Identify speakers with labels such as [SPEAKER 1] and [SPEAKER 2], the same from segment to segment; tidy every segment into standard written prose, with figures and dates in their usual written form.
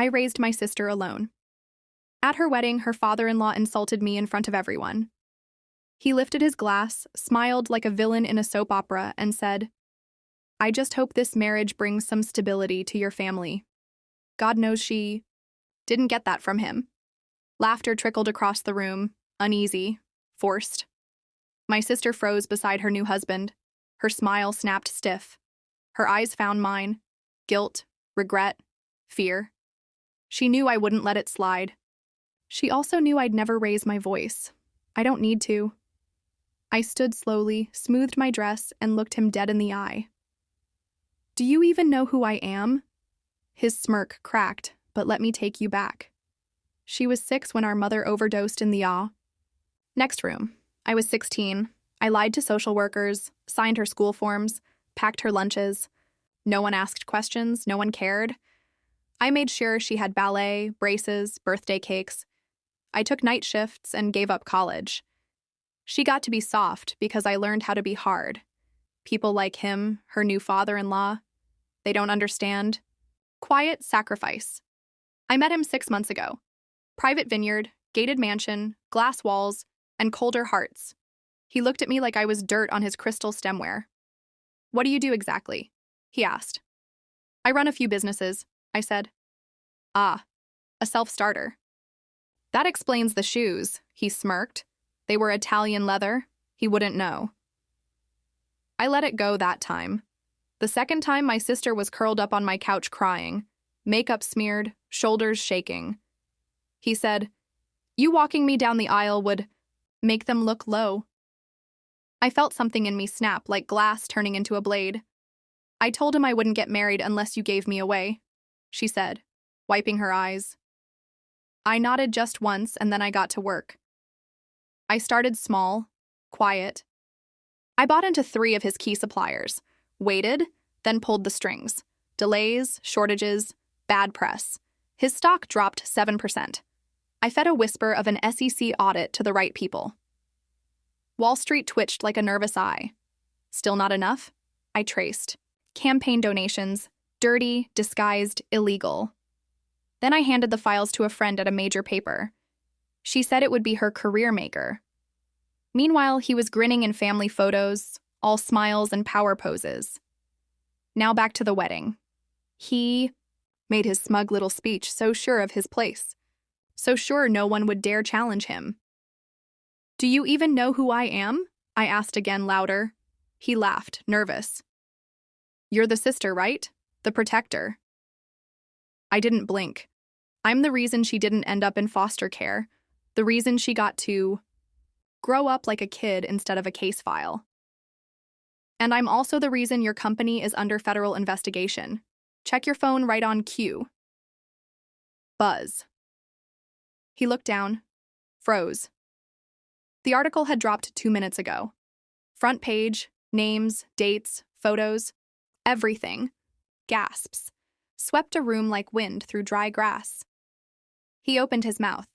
[SPEAKER 1] I raised my sister alone. At her wedding, her father-in-law insulted me in front of everyone. He lifted his glass, smiled like a villain in a soap opera, and said, "I just hope this marriage brings some stability to your family." God knows she didn't get that from him. Laughter trickled across the room, uneasy, forced. My sister froze beside her new husband. Her smile snapped stiff. Her eyes found mine. Guilt, regret, fear. She knew I wouldn't let it slide. She also knew I'd never raise my voice. I don't need to. I stood slowly, smoothed my dress, and looked him dead in the eye. "Do you even know who I am?" His smirk cracked, but let me take you back. She was 6 when our mother overdosed in the A. Next room. I was 16. I lied to social workers, signed her school forms, packed her lunches. No one asked questions, no one cared. I made sure she had ballet, braces, birthday cakes. I took night shifts and gave up college. She got to be soft because I learned how to be hard. People like him, her new father-in-law, they don't understand. Quiet sacrifice. I met him 6 months ago. Private vineyard, gated mansion, glass walls, and colder hearts. He looked at me like I was dirt on his crystal stemware. "What do you do exactly?" he asked. "I run a few businesses," I said. "Ah, a self-starter." "That explains the shoes," he smirked. They were Italian leather. He wouldn't know. I let it go that time. The second time, my sister was curled up on my couch crying, makeup smeared, shoulders shaking. He said, "You walking me down the aisle would make them look low." I felt something in me snap, like glass turning into a blade. "I told him I wouldn't get married unless you gave me away," she said, wiping her eyes. I nodded just once, and then I got to work. I started small, quiet. I bought into 3 of his key suppliers, waited, then pulled the strings. Delays, shortages, bad press. His stock dropped 7%. I fed a whisper of an SEC audit to the right people. Wall Street twitched like a nervous eye. Still not enough? I traced. Campaign donations, dirty, disguised, illegal. Then I handed the files to a friend at a major paper. She said it would be her career maker. Meanwhile, he was grinning in family photos, all smiles and power poses. Now back to the wedding. He made his smug little speech, so sure of his place, so sure no one would dare challenge him. "Do you even know who I am?" I asked again, louder. He laughed, nervous. "You're the sister, right? The protector." I didn't blink. I'm the reason she didn't end up in foster care, the reason she got to grow up like a kid instead of a case file. And I'm also the reason your company is under federal investigation. Check your phone right on cue. Buzz. He looked down, froze. The article had dropped 2 minutes ago. Front page, names, dates, photos, everything. Gasps. Swept a room like wind through dry grass. He opened his mouth.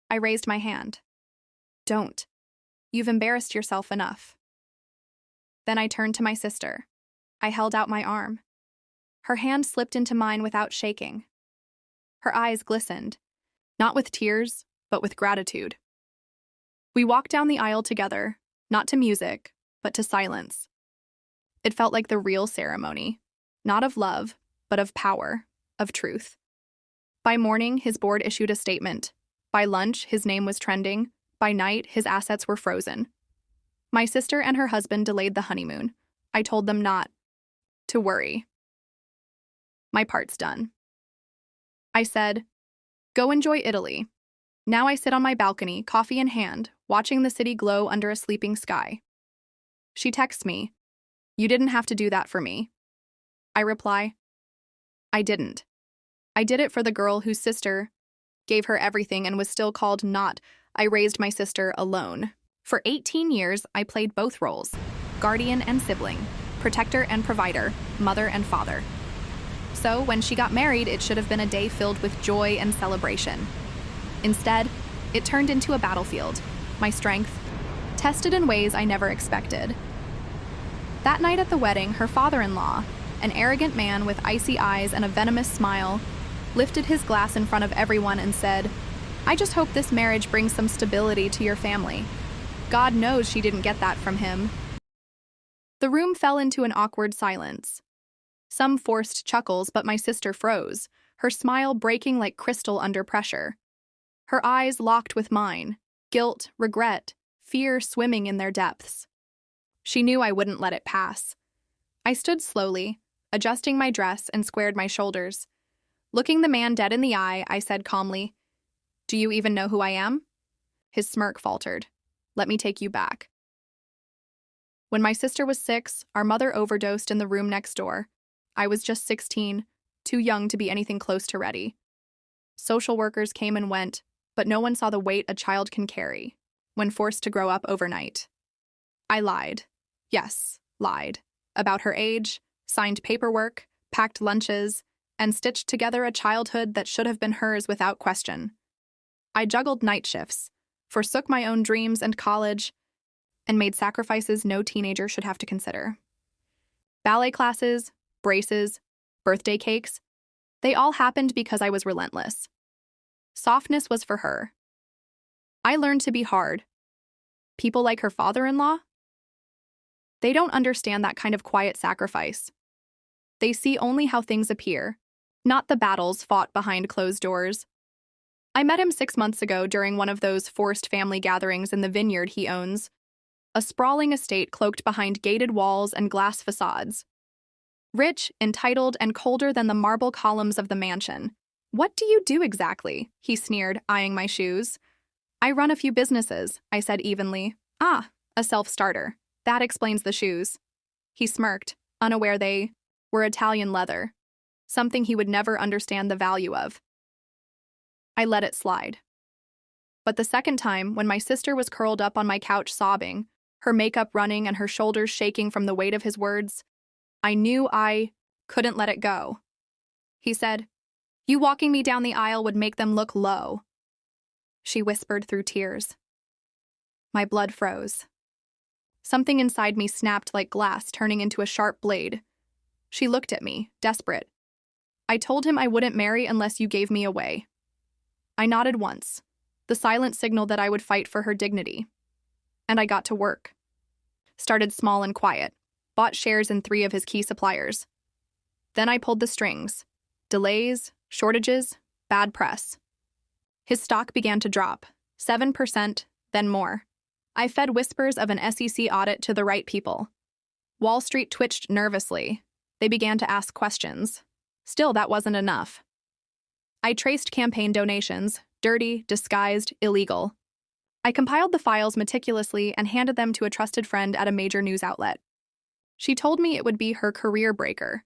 [SPEAKER 1] I raised my hand. "Don't. You've embarrassed yourself enough." Then I turned to my sister. I held out my arm. Her hand slipped into mine without shaking. Her eyes glistened, not with tears, but with gratitude. We walked down the aisle together, not to music, but to silence. It felt like the real ceremony, not of love, but of power, of truth. By morning, his board issued a statement. By lunch, his name was trending. By night, his assets were frozen. My sister and her husband delayed the honeymoon. I told them not to worry. My part's done. I said, "Go enjoy Italy." Now I sit on my balcony, coffee in hand, watching the city glow under a sleeping sky. She texts me, "You didn't have to do that for me." I reply, "I didn't. I did it for the girl whose sister gave her everything and was still called not. I raised my sister alone. For 18 years, I played both roles, guardian and sibling, protector and provider, mother and father. So when she got married, it should have been a day filled with joy and celebration. Instead, it turned into a battlefield, my strength, tested in ways I never expected. That night at the wedding, her father-in-law, an arrogant man with icy eyes and a venomous smile, lifted his glass in front of everyone and said, "I just hope this marriage brings some stability to your family." God knows she didn't get that from him. The room fell into an awkward silence. Some forced chuckles, but my sister froze, her smile breaking like crystal under pressure. Her eyes locked with mine, guilt, regret, fear swimming in their depths. She knew I wouldn't let it pass. I stood slowly, adjusting my dress and squared my shoulders. Looking the man dead in the eye, I said calmly, "Do you even know who I am?" His smirk faltered. "Let me take you back." When my sister was 6, our mother overdosed in the room next door. I was just 16, too young to be anything close to ready. Social workers came and went, but no one saw the weight a child can carry when forced to grow up overnight. I lied. Yes, lied. About her age, signed paperwork, packed lunches, and stitched together a childhood that should have been hers without question. I juggled night shifts, forsook my own dreams and college, and made sacrifices no teenager should have to consider. Ballet classes, braces, birthday cakes, they all happened because I was relentless. Softness was for her. I learned to be hard. People like her father-in-law? They don't understand that kind of quiet sacrifice. They see only how things appear, not the battles fought behind closed doors. I met him 6 months ago during one of those forced family gatherings in the vineyard he owns, a sprawling estate cloaked behind gated walls and glass facades. Rich, entitled, and colder than the marble columns of the mansion. "What do you do exactly?" he sneered, eyeing my shoes. "I run a few businesses," I said evenly. "Ah, a self-starter. That explains the shoes." He smirked, unaware they were Italian leather, something he would never understand the value of. I let it slide. But the second time, when my sister was curled up on my couch sobbing, her makeup running and her shoulders shaking from the weight of his words, I knew I couldn't let it go. He said, "You walking me down the aisle would make them look low," she whispered through tears. My blood froze. Something inside me snapped like glass turning into a sharp blade. She looked at me, desperate. "I told him I wouldn't marry unless you gave me away." I nodded once, the silent signal that I would fight for her dignity. And I got to work. Started small and quiet, bought shares in 3 of his key suppliers. Then I pulled the strings. Delays, shortages, bad press. His stock began to drop, 7%, then more. I fed whispers of an SEC audit to the right people. Wall Street twitched nervously. They began to ask questions. Still, that wasn't enough. I traced campaign donations, dirty, disguised, illegal. I compiled the files meticulously and handed them to a trusted friend at a major news outlet. She told me it would be her career breaker.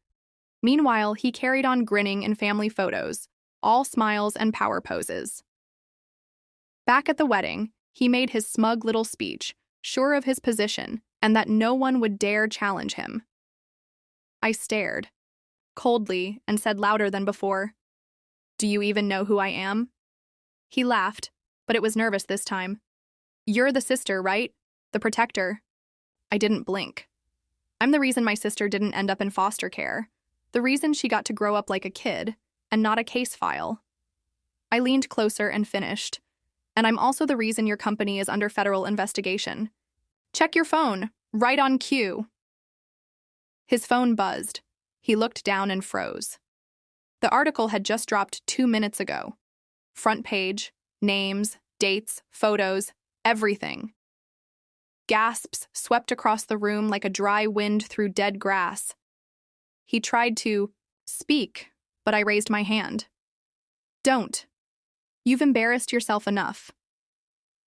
[SPEAKER 1] Meanwhile, he carried on grinning in family photos, all smiles and power poses. Back at the wedding, he made his smug little speech, sure of his position and that no one would dare challenge him. I stared, coldly, and said louder than before, "Do you even know who I am?" He laughed, but it was nervous this time. "You're the sister, right? The protector." I didn't blink. I'm the reason my sister didn't end up in foster care. The reason she got to grow up like a kid, and not a case file. I leaned closer and finished. "And I'm also the reason your company is under federal investigation. Check your phone, right on cue." His phone buzzed. He looked down and froze. The article had just dropped 2 minutes ago. Front page, names, dates, photos, everything. Gasps swept across the room like a dry wind through dead grass. He tried to speak, but I raised my hand. "Don't. You've embarrassed yourself enough."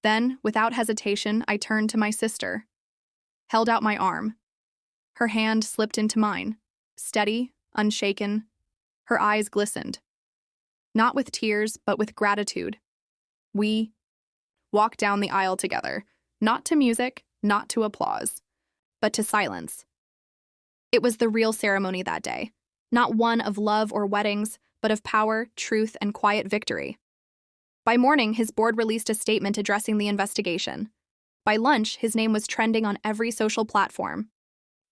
[SPEAKER 1] Then, without hesitation, I turned to my sister, held out my arm. Her hand slipped into mine, steady, unshaken. Her eyes glistened. Not with tears, but with gratitude. We walked down the aisle together, not to music, not to applause, but to silence. It was the real ceremony that day, not one of love or weddings, but of power, truth, and quiet victory. By morning, his board released a statement addressing the investigation. By lunch, his name was trending on every social platform.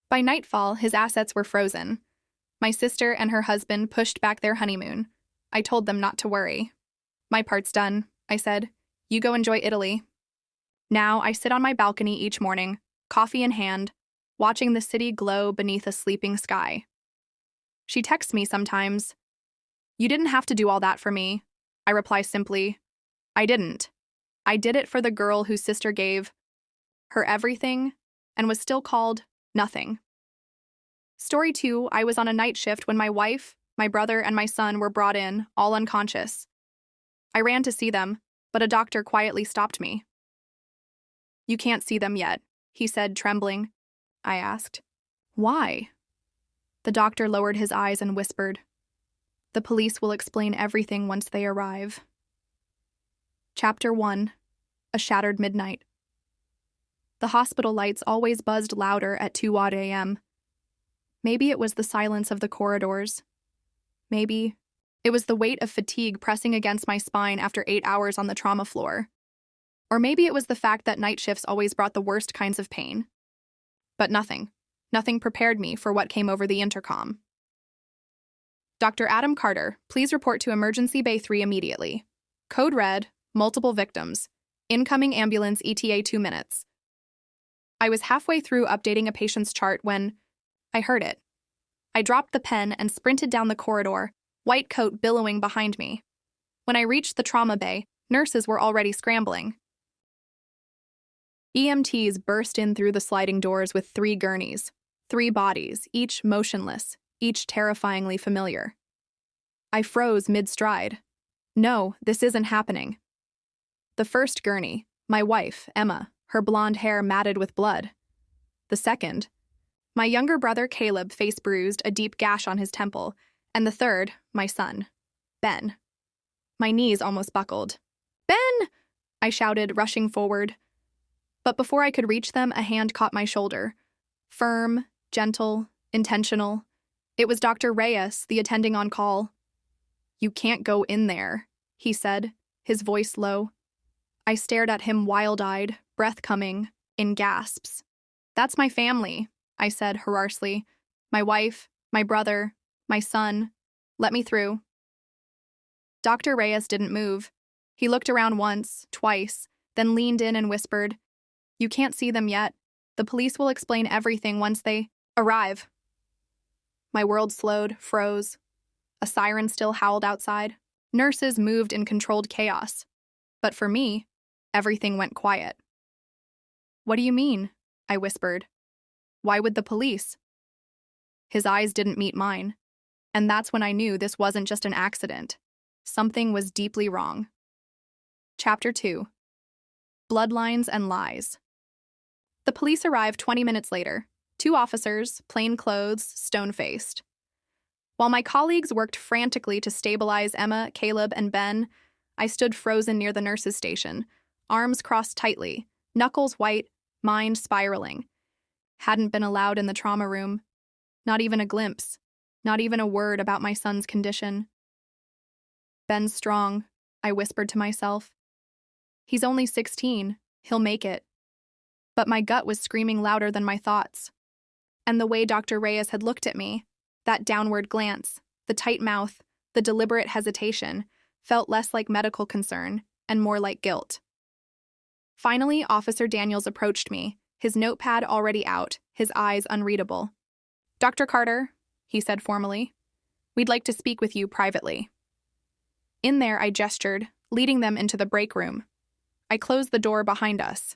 [SPEAKER 1] By nightfall, his assets were frozen. My sister and her husband pushed back their honeymoon. I told them not to worry. My part's done, I said. You go enjoy Italy. Now I sit on my balcony each morning, coffee in hand, watching the city glow beneath a sleeping sky. She texts me sometimes. You didn't have to do all that for me. I reply simply, I didn't. I did it for the girl whose sister gave her everything and was still called nothing. Story 2, I was on a night shift when my wife, my brother, and my son were brought in, all unconscious. I ran to see them, but a doctor quietly stopped me. You can't see them yet, he said, trembling. I asked, why? The doctor lowered his eyes and whispered, the police will explain everything once they arrive. Chapter 1, A Shattered Midnight. The hospital lights always buzzed louder at 2 a.m. Maybe it was the silence of the corridors. Maybe it was the weight of fatigue pressing against my spine after 8 hours on the trauma floor. Or maybe it was the fact that night shifts always brought the worst kinds of pain. But nothing prepared me for what came over the intercom. Dr. Adam Carter, please report to Emergency Bay 3 immediately. Code red, multiple victims. Incoming ambulance ETA 2 minutes. I was halfway through updating a patient's chart when I heard it. I dropped the pen and sprinted down the corridor, white coat billowing behind me. When I reached the trauma bay, nurses were already scrambling. EMTs burst in through the sliding doors with 3 gurneys, 3 bodies, each motionless, each terrifyingly familiar. I froze mid-stride. No, this isn't happening. The first gurney, my wife, Emma, her blonde hair matted with blood. The second, my younger brother Caleb, face bruised, a deep gash on his temple. And the third, my son, Ben. My knees almost buckled. Ben! I shouted, rushing forward. But before I could reach them, a hand caught my shoulder. Firm, gentle, intentional. It was Dr. Reyes, the attending on call. You can't go in there, he said, his voice low. I stared at him wild-eyed, breath coming, in gasps. That's my family, I said hoarsely. My wife, my brother, my son. Let me through. Dr. Reyes didn't move. He looked around once, twice, then leaned in and whispered, You can't see them yet. The police will explain everything once they arrive. My world slowed, froze. A siren still howled outside. Nurses moved in controlled chaos. But for me, everything went quiet. What do you mean? I whispered. Why would the police? His eyes didn't meet mine. And that's when I knew this wasn't just an accident. Something was deeply wrong. Chapter 2. Bloodlines and Lies. The police arrived 20 minutes later. 2 officers, plain clothes, stone-faced. While my colleagues worked frantically to stabilize Emma, Caleb, and Ben, I stood frozen near the nurses' station, arms crossed tightly, knuckles white, mind spiraling. Hadn't been allowed in the trauma room. Not even a glimpse. Not even a word about my son's condition. Ben's strong, I whispered to myself. He's only 16. He'll make it. But my gut was screaming louder than my thoughts. And the way Dr. Reyes had looked at me, that downward glance, the tight mouth, the deliberate hesitation, felt less like medical concern and more like guilt. Finally, Officer Daniels approached me, his notepad already out, his eyes unreadable. Dr. Carter, he said formally, we'd like to speak with you privately. In there, I gestured, leading them into the break room. I closed the door behind us.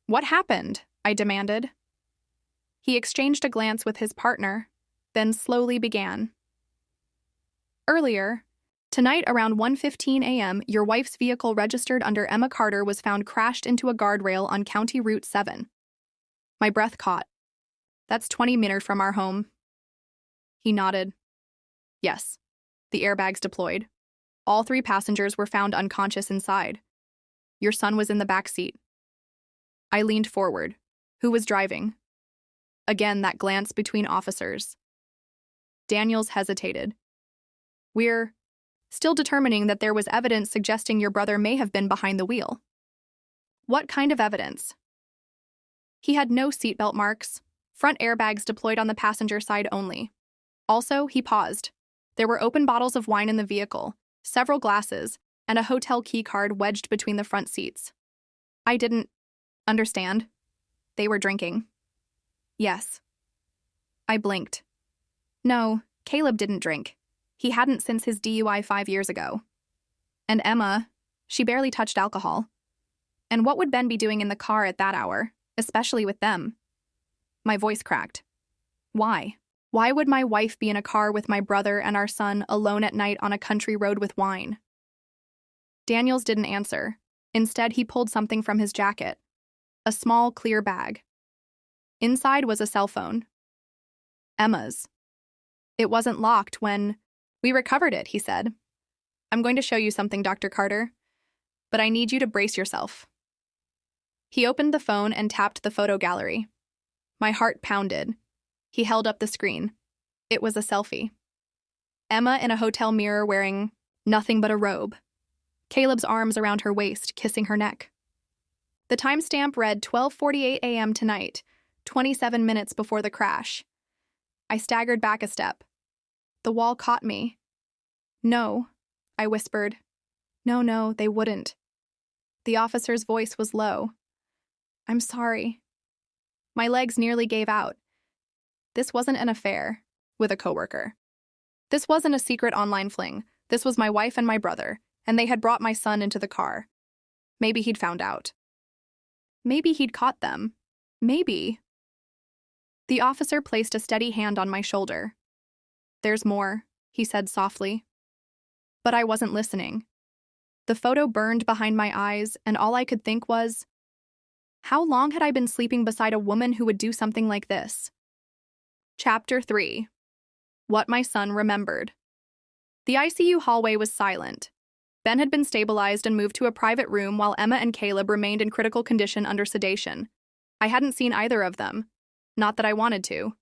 [SPEAKER 1] What happened? I demanded. He exchanged a glance with his partner, then slowly began. Earlier, tonight around 1:15 a.m., your wife's vehicle registered under Emma Carter was found crashed into a guardrail on County Route 7. My breath caught. That's 20 minutes from our home. He nodded. Yes. The airbags deployed. All 3 passengers were found unconscious inside. Your son was in the back seat. I leaned forward. Who was driving? Again, that glance between officers. Daniels hesitated. We're still determining that there was evidence suggesting your brother may have been behind the wheel. What kind of evidence? He had no seatbelt marks, front airbags deployed on the passenger side only. Also, he paused. There were open bottles of wine in the vehicle, several glasses, and a hotel key card wedged between the front seats. I didn't understand. They were drinking. Yes. I blinked. No, Caleb didn't drink. He hadn't since his DUI 5 years ago. And Emma, she barely touched alcohol. And what would Ben be doing in the car at that hour, especially with them? My voice cracked. Why? Why would my wife be in a car with my brother and our son alone at night on a country road with wine? Daniels didn't answer. Instead, he pulled something from his jacket. A small, clear bag. Inside was a cell phone. Emma's. It wasn't locked when... We recovered it, he said. I'm going to show you something, Dr. Carter. But I need you to brace yourself. He opened the phone and tapped the photo gallery. My heart pounded. He held up the screen. It was a selfie. Emma in a hotel mirror wearing nothing but a robe. Caleb's arms around her waist, kissing her neck. The timestamp read 12:48 a.m. tonight, 27 minutes before the crash. I staggered back a step. The wall caught me. No, I whispered. No, they wouldn't. The officer's voice was low. I'm sorry. My legs nearly gave out. This wasn't an affair with a coworker. This wasn't a secret online fling. This was my wife and my brother, and they had brought my son into the car. Maybe he'd found out. Maybe he'd caught them. Maybe. The officer placed a steady hand on my shoulder. There's more, he said softly. But I wasn't listening. The photo burned behind my eyes, and all I could think was, how long had I been sleeping beside a woman who would do something like this? Chapter 3. What my son remembered. The ICU hallway was silent. Ben had been stabilized and moved to a private room while Emma and Caleb remained in critical condition under sedation. I hadn't seen either of them. Not that I wanted to.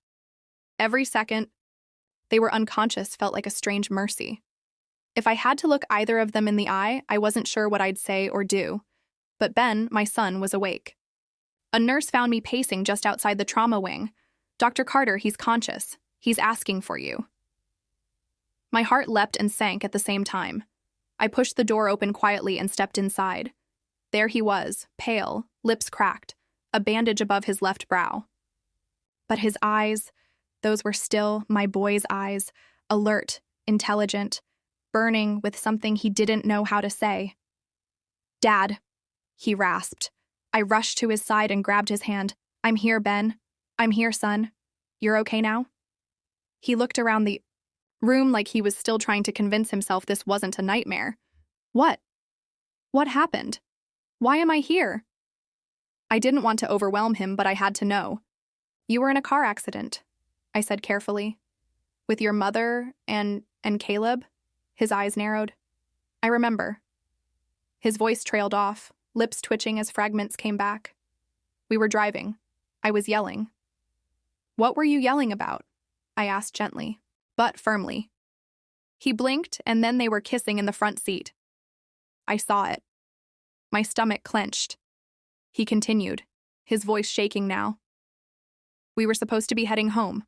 [SPEAKER 1] Every second they were unconscious felt like a strange mercy. If I had to look either of them in the eye, I wasn't sure what I'd say or do. But Ben, my son, was awake. A nurse found me pacing just outside the trauma wing. Dr. Carter, he's conscious. He's asking for you. My heart leapt and sank at the same time. I pushed the door open quietly and stepped inside. There he was, pale, lips cracked, a bandage above his left brow. But his eyes, those were still my boy's eyes, alert, intelligent, burning with something he didn't know how to say. Dad, he rasped. I rushed to his side and grabbed his hand. I'm here, Ben. I'm here, son. You're okay now? He looked around the room like he was still trying to convince himself this wasn't a nightmare. What? What happened? Why am I here? I didn't want to overwhelm him, but I had to know. You were in a car accident, I said carefully. With your mother and Caleb? His eyes narrowed. I remember. His voice trailed off, lips twitching as fragments came back. We were driving. I was yelling. What were you yelling about? I asked gently, but firmly. He blinked, and then they were kissing in the front seat. I saw it. My stomach clenched. He continued, his voice shaking now. We were supposed to be heading home.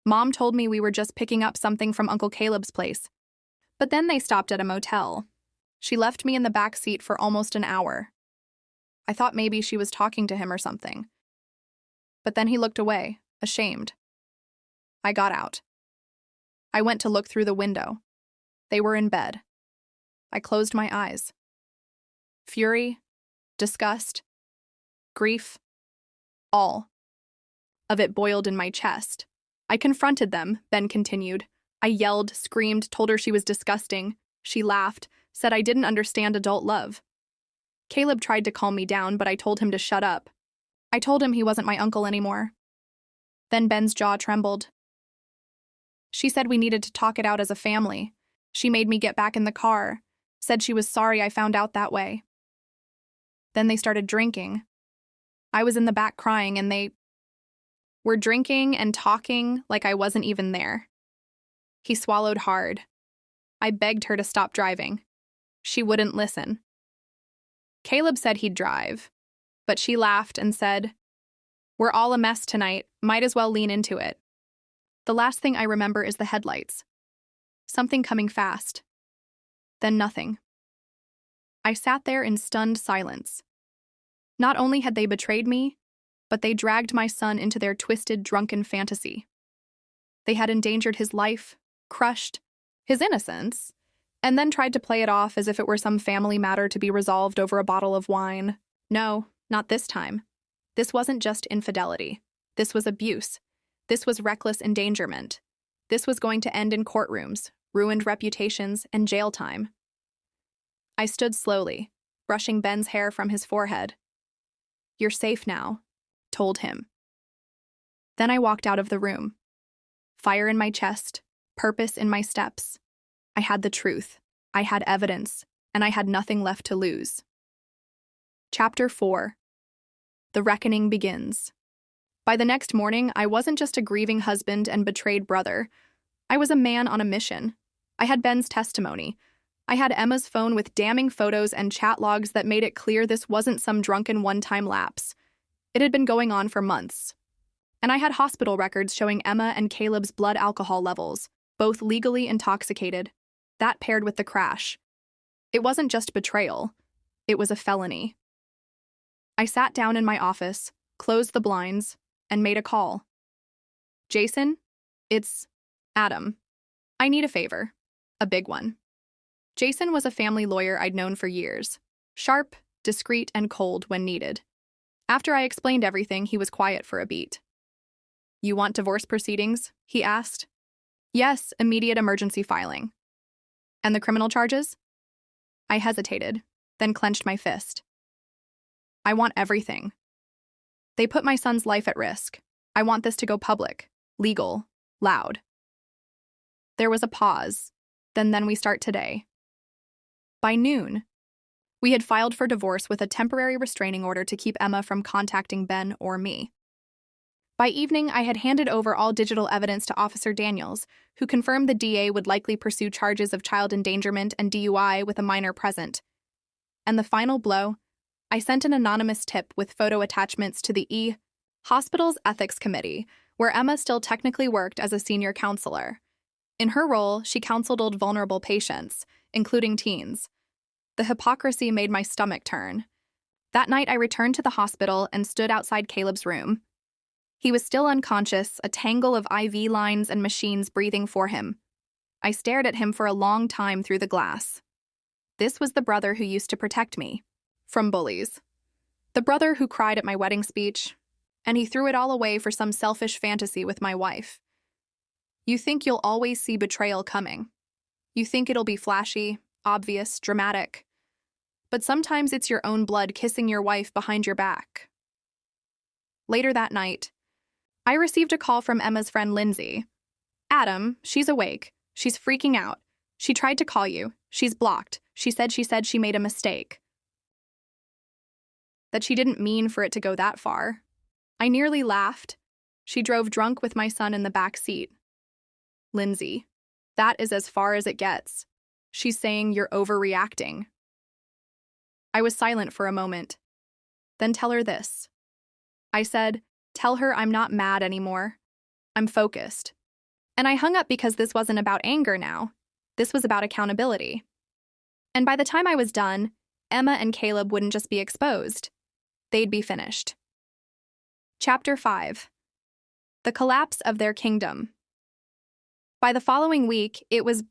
[SPEAKER 1] Mom told me we were just picking up something from Uncle Caleb's place. But then they stopped at a motel. She left me in the back seat for almost an hour. I thought maybe she was talking to him or something. But then he looked away, ashamed. I got out. I went to look through the window. They were in bed. I closed my eyes. Fury, disgust, grief, all of it boiled in my chest. I confronted them, Ben continued. I yelled, screamed, told her she was disgusting. She laughed, said I didn't understand adult love. Caleb tried to calm me down, but I told him to shut up. I told him he wasn't my uncle anymore. Then Ben's jaw trembled. She said we needed to talk it out as a family. She made me get back in the car, said she was sorry I found out that way. Then they started drinking. I was in the back crying, and they were drinking and talking like I wasn't even there. He swallowed hard. I begged her to stop driving. She wouldn't listen. Caleb said he'd drive, but she laughed and said, "We're all a mess tonight, might as well lean into it." The last thing I remember is the headlights. Something coming fast. Then nothing. I sat there in stunned silence. Not only had they betrayed me, but they dragged my son into their twisted, drunken fantasy. They had endangered his life, crushed his innocence, and then tried to play it off as if it were some family matter to be resolved over a bottle of wine. No, not this time. This wasn't just infidelity. This was abuse. This was reckless endangerment. This was going to end in courtrooms, ruined reputations, and jail time. I stood slowly, brushing Ben's hair from his forehead. "You're safe now," told him. Then I walked out of the room. Fire in my chest, purpose in my steps. I had the truth, I had evidence, and I had nothing left to lose. Chapter 4. The reckoning begins. By the next morning, I wasn't just a grieving husband and betrayed brother. I was a man on a mission. I had Ben's testimony. I had Emma's phone with damning photos and chat logs that made it clear this wasn't some drunken one-time lapse. It had been going on for months. And I had hospital records showing Emma and Caleb's blood alcohol levels, both legally intoxicated. That paired with the crash. It wasn't just betrayal. It was a felony. I sat down in my office, closed the blinds, and made a call. "Jason, it's Adam. I need a favor. A big one." Jason was a family lawyer I'd known for years. Sharp, discreet, and cold when needed. After I explained everything, he was quiet for a beat. "You want divorce proceedings?" he asked. "Yes, immediate emergency filing." "And the criminal charges?" I hesitated, then clenched my fist. "I want everything. They put my son's life at risk. I want this to go public, legal, loud." There was a pause. Then we start today. By noon, we had filed for divorce with a temporary restraining order to keep Emma from contacting Ben or me. By evening, I had handed over all digital evidence to Officer Daniels, who confirmed the DA would likely pursue charges of child endangerment and DUI with a minor present. And the final blow, I sent an anonymous tip with photo attachments to the Hospital's Ethics Committee, where Emma still technically worked as a senior counselor. In her role, she counseled old vulnerable patients, including teens. The hypocrisy made my stomach turn. That night, I returned to the hospital and stood outside Caleb's room. He was still unconscious, a tangle of IV lines and machines breathing for him. I stared at him for a long time through the glass. This was the brother who used to protect me from bullies. The brother who cried at my wedding speech, and he threw it all away for some selfish fantasy with my wife. You think you'll always see betrayal coming. You think it'll be flashy, obvious, dramatic. But sometimes it's your own blood kissing your wife behind your back. Later that night, I received a call from Emma's friend Lindsay. "Adam, she's awake. She's freaking out. She tried to call you. She's blocked. She said she made a mistake. That she didn't mean for it to go that far." I nearly laughed. She drove drunk with my son in the back seat. "Lindsay, that is as far as it gets. She's saying you're overreacting." I was silent for a moment. "Then tell her this." I said, "Tell her I'm not mad anymore. I'm focused." And I hung up because this wasn't about anger now. This was about accountability. And by the time I was done, Emma and Caleb wouldn't just be exposed. They'd be finished. Chapter 5. The collapse of their kingdom. By the following week, it was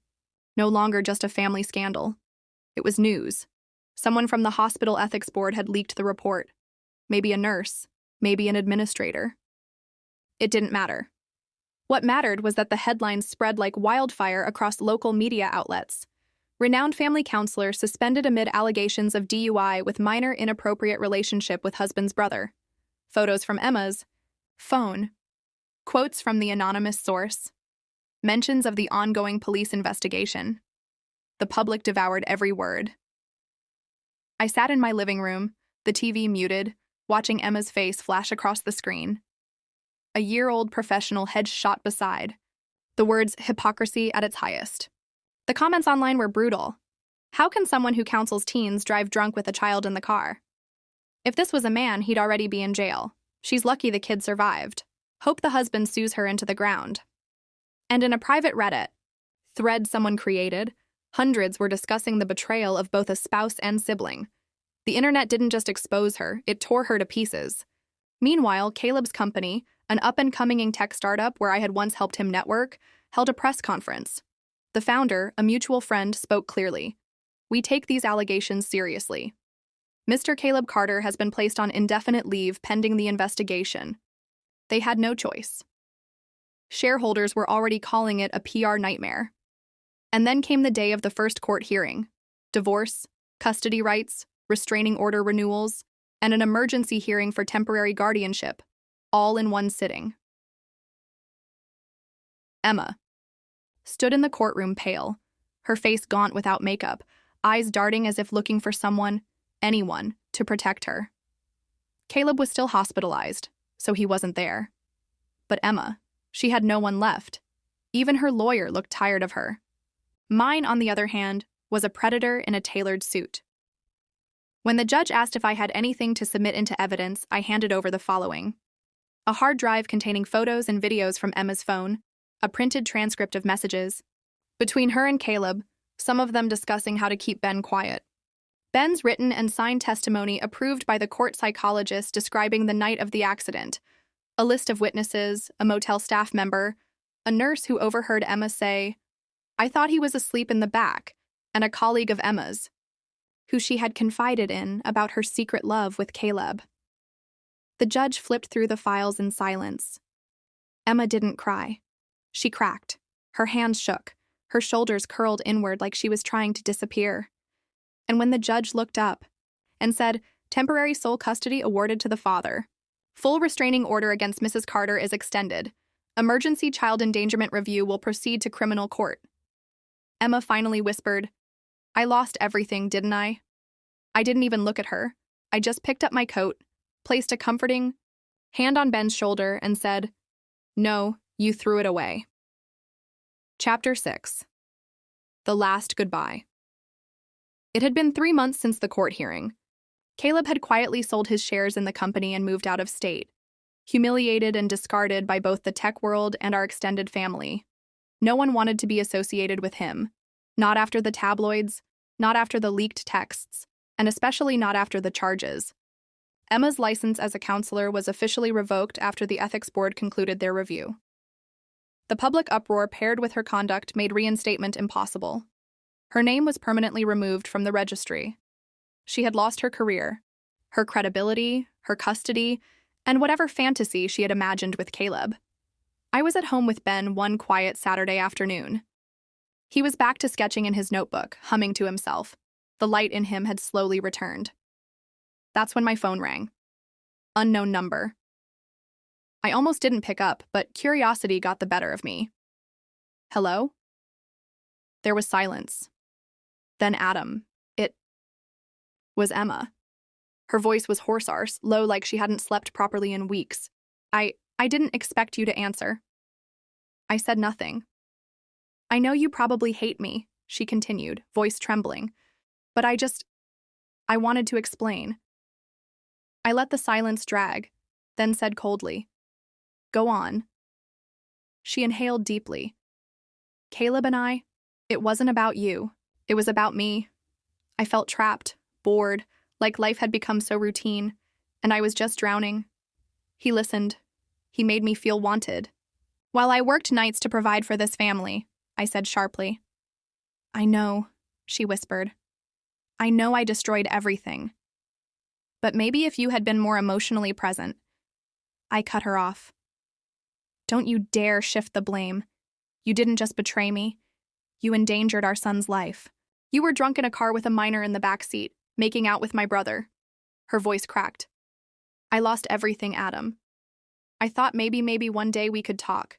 [SPEAKER 1] no longer just a family scandal. It was news. Someone from the hospital ethics board had leaked the report. Maybe a nurse, maybe an administrator. It didn't matter. What mattered was that the headlines spread like wildfire across local media outlets. Renowned family counselor suspended amid allegations of DUI with minor inappropriate relationship with husband's brother. Photos from Emma's phone. Quotes from the anonymous source. Mentions of the ongoing police investigation. The public devoured every word. I sat in my living room, the TV muted, watching Emma's face flash across the screen. A year-old professional head shot beside. The words hypocrisy at its highest. The comments online were brutal. How can someone who counsels teens drive drunk with a child in the car? If this was a man, he'd already be in jail. She's lucky the kid survived. Hope the husband sues her into the ground. And in a private Reddit thread someone created, Hundreds were discussing the betrayal of both a spouse and sibling. The internet didn't just expose her, it tore her to pieces. Meanwhile, Caleb's company, an up-and-coming tech startup where I had once helped him network, held a press conference. The founder, a mutual friend, spoke clearly. "We take these allegations seriously. Mr. Caleb Carter has been placed on indefinite leave pending the investigation." They had no choice. Shareholders were already calling it a PR nightmare. And then came the day of the first court hearing. Divorce, custody rights, restraining order renewals, and an emergency hearing for temporary guardianship, all in one sitting. Emma stood in the courtroom pale, her face gaunt without makeup, eyes darting as if looking for someone, anyone, to protect her. Caleb was still hospitalized, so he wasn't there. But Emma, she had no one left. Even her lawyer looked tired of her. Mine, on the other hand, was a predator in a tailored suit. When the judge asked if I had anything to submit into evidence, I handed over the following: a hard drive containing photos and videos from Emma's phone, a printed transcript of messages between her and Caleb, some of them discussing how to keep Ben quiet. Ben's written and signed testimony approved by the court psychologist describing the night of the accident, a list of witnesses, a motel staff member, a nurse who overheard Emma say, "I thought he was asleep in the back," and a colleague of Emma's, who she had confided in about her secret love with Caleb. The judge flipped through the files in silence. Emma didn't cry. She cracked. Her hands shook. Her shoulders curled inward like she was trying to disappear. And when the judge looked up and said, "Temporary sole custody awarded to the father. Full restraining order against Mrs. Carter is extended. Emergency child endangerment review will proceed to criminal court." Emma finally whispered, "I lost everything, didn't I?" I didn't even look at her. I just picked up my coat, placed a comforting hand on Ben's shoulder, and said, "No, you threw it away." Chapter 6. The Last Goodbye. It had been 3 months since the court hearing. Caleb had quietly sold his shares in the company and moved out of state, humiliated and discarded by both the tech world and our extended family. No one wanted to be associated with him, not after the tabloids, not after the leaked texts, and especially not after the charges. Emma's license as a counselor was officially revoked after the ethics board concluded their review. The public uproar paired with her conduct made reinstatement impossible. Her name was permanently removed from the registry. She had lost her career, her credibility, her custody, and whatever fantasy she had imagined with Caleb. I was at home with Ben one quiet Saturday afternoon. He was back to sketching in his notebook, humming to himself. The light in him had slowly returned. That's when my phone rang. Unknown number. I almost didn't pick up, but curiosity got the better of me. "Hello?" There was silence. Then Adam. It was Emma. Her voice was hoarse, low like she hadn't slept properly in weeks. I didn't expect you to answer." I said nothing. "I know you probably hate me," she continued, voice trembling. "But I wanted to explain." I let the silence drag, then said coldly, "Go on." She inhaled deeply. "Caleb and I, it wasn't about you. It was about me. I felt trapped, bored, like life had become so routine, and I was just drowning. He listened. He made me feel wanted. While I worked nights to provide for this family," I said sharply. "I know," she whispered. "I know I destroyed everything. But maybe if you had been more emotionally present." I cut her off. "Don't you dare shift the blame. You didn't just betray me. You endangered our son's life. You were drunk in a car with a minor in the back seat, making out with my brother." Her voice cracked. "I lost everything, Adam. I thought maybe one day we could talk.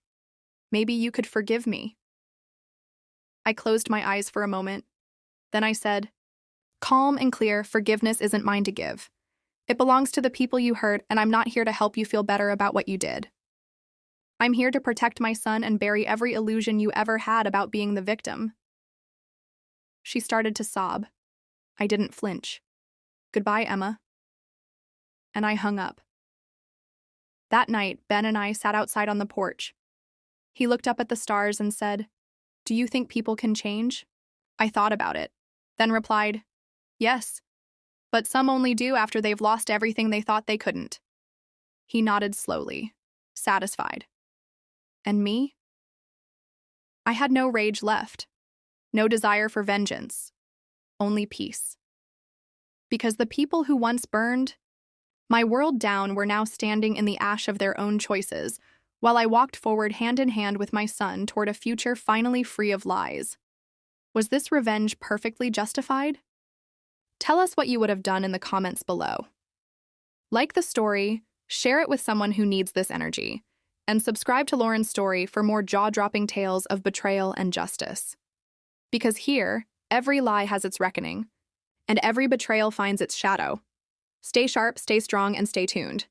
[SPEAKER 1] Maybe you could forgive me." I closed my eyes for a moment. Then I said, "Calm and clear, forgiveness isn't mine to give. It belongs to the people you hurt, and I'm not here to help you feel better about what you did. I'm here to protect my son and bury every illusion you ever had about being the victim." She started to sob. I didn't flinch. "Goodbye, Emma." And I hung up. That night, Ben and I sat outside on the porch. He looked up at the stars and said, "Do you think people can change?" I thought about it, then replied, yes, but some only do after they've lost everything they thought they couldn't. He nodded slowly, satisfied. And me? I had no rage left, no desire for vengeance, only peace. Because the people who once burned my world down were now standing in the ash of their own choices, while I walked forward hand in hand with my son toward a future finally free of lies. Was this revenge perfectly justified? Tell us what you would have done in the comments below. Like the story, share it with someone who needs this energy, and subscribe to Lauren's story for more jaw-dropping tales of betrayal and justice. Because here, every lie has its reckoning, and every betrayal finds its shadow. Stay sharp, stay strong, and stay tuned.